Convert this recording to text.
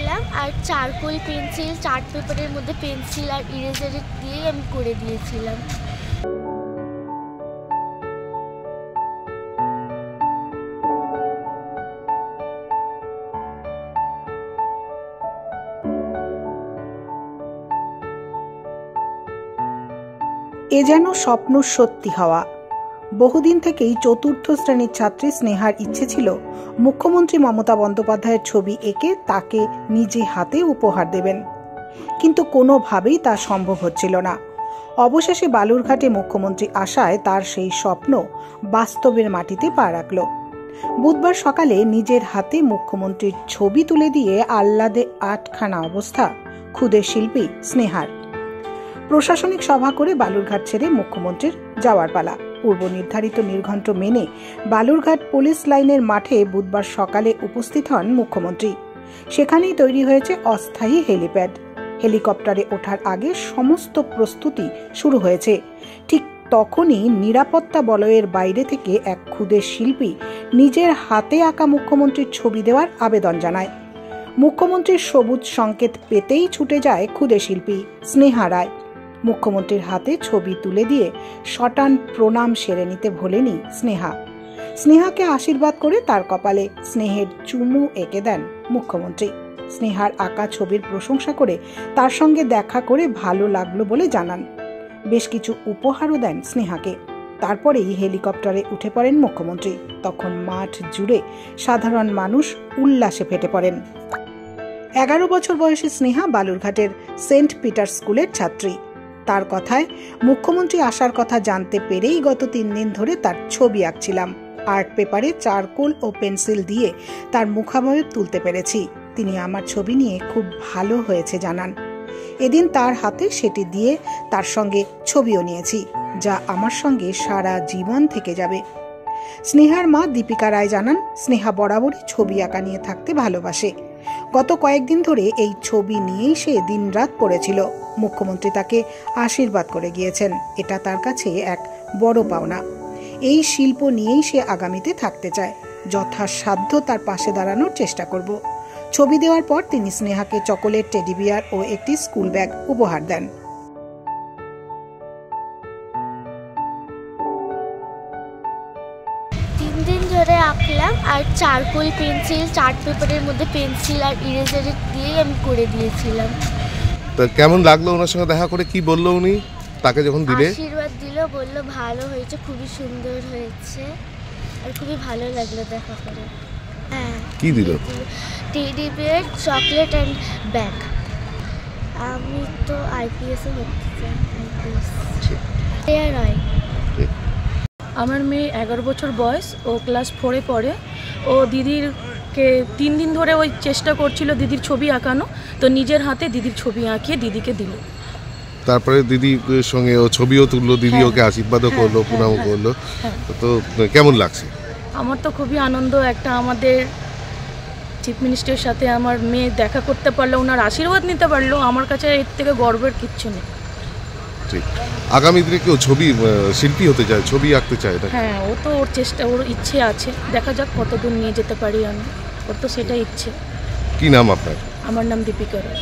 আঁকলাম আর charcoal pencil chart পেপারের মধ্যে পেন্সিল আর ইরেজার দিয়ে আমি করে দিয়েছিলাম। এ যেন স্বপ্ন সত্যি হওয়া। বহুদিন থেকেই চতুর্থ শ্রেণীর ছাত্রী স্নেহার ইচ্ছে ছিল মুখ্যমন্ত্রী মমতা বন্দ্যোপাধ্যায়ের ছবি এঁকে তাকে নিজে হাতে উপহার দেবেন, কিন্তু কোনোভাবেই তা সম্ভব হচ্ছিল না। অবশেষে বালুরঘাটে মুখ্যমন্ত্রী আসায় তার সেই স্বপ্ন বাস্তবের মাটিতে পা রাখল। বুধবার সকালে নিজের হাতে মুখ্যমন্ত্রীর ছবি তুলে দিয়ে আহ্লাদে আটখানা অবস্থা ক্ষুদে শিল্পী স্নেহার। প্রশাসনিক সভা করে বালুরঘাট ছেড়ে মুখ্যমন্ত্রীর যাওয়ার পালা। পূর্ব নির্ধারিত নির্ঘণ্ট মেনে বালুরঘাট পুলিশ লাইনের মাঠে বুধবার সকালে উপস্থিত হন মুখ্যমন্ত্রী। সেখানেই তৈরি হয়েছে অস্থায়ী হেলিপ্যাড। হেলিকপ্টারে ওঠার আগে সমস্ত প্রস্তুতি শুরু হয়েছে। ঠিক তখনই নিরাপত্তা বলয়ের বাইরে থেকে এক ক্ষুদে শিল্পী নিজের হাতে আঁকা মুখ্যমন্ত্রীর ছবি দেওয়ার আবেদন জানায়। মুখ্যমন্ত্রীর সবুজ সংকেত পেতেই ছুটে যায় ক্ষুদে শিল্পী স্নেহা রায়। মুখ্যমন্ত্রীর হাতে ছবি তুলে দিয়ে শটান প্রণাম সেরে নিতে ভোলেনি স্নেহা। স্নেহাকে আশীর্বাদ করে তার কপালে স্নেহের চুমু এঁকে দেন মুখ্যমন্ত্রী। স্নেহার আঁকা ছবির প্রশংসা করে তার সঙ্গে দেখা করে ভালো লাগলো বলে জানান। বেশ কিছু উপহারও দেন স্নেহাকে। তারপরেই হেলিকপ্টারে উঠে পড়েন মুখ্যমন্ত্রী। তখন মাঠ জুড়ে সাধারণ মানুষ উল্লাসে ফেটে পড়েন। 11 বছর বয়সী স্নেহা বালুরঘাটের সেন্ট পিটার স্কুলের ছাত্রী। তার কথায়, মুখ্যমন্ত্রী আসার কথা জানতে পেরেই গত 3 দিন ধরে তার ছবি আঁকছিলাম। আর্ট পেপারে চারকোল ও পেন্সিল দিয়ে তার মুখাবয়ব তুলতে পেরেছি। তিনি আমার ছবি নিয়ে খুব ভালো হয়েছে জানান। এদিন তার হাতে সেটি দিয়ে তার সঙ্গে ছবিও নিয়েছি, যা আমার সঙ্গে সারা জীবন থেকে যাবে। স্নেহার মা দীপিকা রায় জানান, স্নেহা বরাবরই ছবি আঁকা নিয়ে থাকতে ভালোবাসে। গত কয়েকদিন ধরে এই ছবি নিয়েই সে দিনরাত পড়েছিল। মুখ্যমন্ত্রী তাকে আশীর্বাদ করে গিয়েছেন। এটা তার কাছে এক বড় পাওনা। এই শিল্প নিয়েই সে আগামীতে থাকতে চায়। যথাসাধ্য তার পাশে দাঁড়ানোর চেষ্টা করব। ছবি দেওয়ার পর তিনি স্নেহাকে চকোলেট, টেডি বিয়ার ও একটি স্কুল ব্যাগ উপহার দেন। 3 দিন ধরে আঁকলাম আর চারকোল পেন্সিল চার্ট পেপারের মধ্যে পেন্সিল আর ইরেজার দিয়ে আমি করে দিয়েছিলাম। তো কেমন লাগলো ওনার সঙ্গে দেখা করে? কি বললো উনি তাকে যখন দিলে? আশীর্বাদ দিল, বললো ভালো হয়েছে, খুবই সুন্দর হয়েছে আর খুবই ভালো লাগলো দেখা করে। হ্যাঁ। কি দিল? Teddy bear, chocolate and bag. আমি তো আইপিএসও হতে চাই। আইপিএস আমার মেয়ে 11 বছর বয়স, ও ক্লাস 4-এ পড়ে। ও দিদিরকে 3 দিন ধরে ওই চেষ্টা করছিল দিদির ছবি আঁকানো, তো নিজের হাতে দিদির ছবি আঁকিয়ে দিদিকে দিল। তারপরে দিদির সঙ্গে ও ছবিও তুললো, দিদি ওকে আশীর্বাদও করলো, প্রণামও করলো। তো কেমন লাগছে? আমার তো খুবই আনন্দ। একটা আমাদের চিফ মিনিস্টারের সাথে আমার মেয়ে দেখা করতে পারলো, ওনার আশীর্বাদ নিতে পারলো। আমার কাছে এর থেকে গর্বের কিচ্ছু নেই। ঠিক। আগামী দিনে কেউ ছবি শিল্পী হতে চায়, ছবি আঁকতে চায়? হ্যাঁ, ও তো ওর চেষ্টা, ওর ইচ্ছে আছে। দেখা যাক কতদূর নিয়ে যেতে পারি আমি। ওর তো সেটাই ইচ্ছে। কি নাম আপনার? আমার নাম দীপিকা রায়।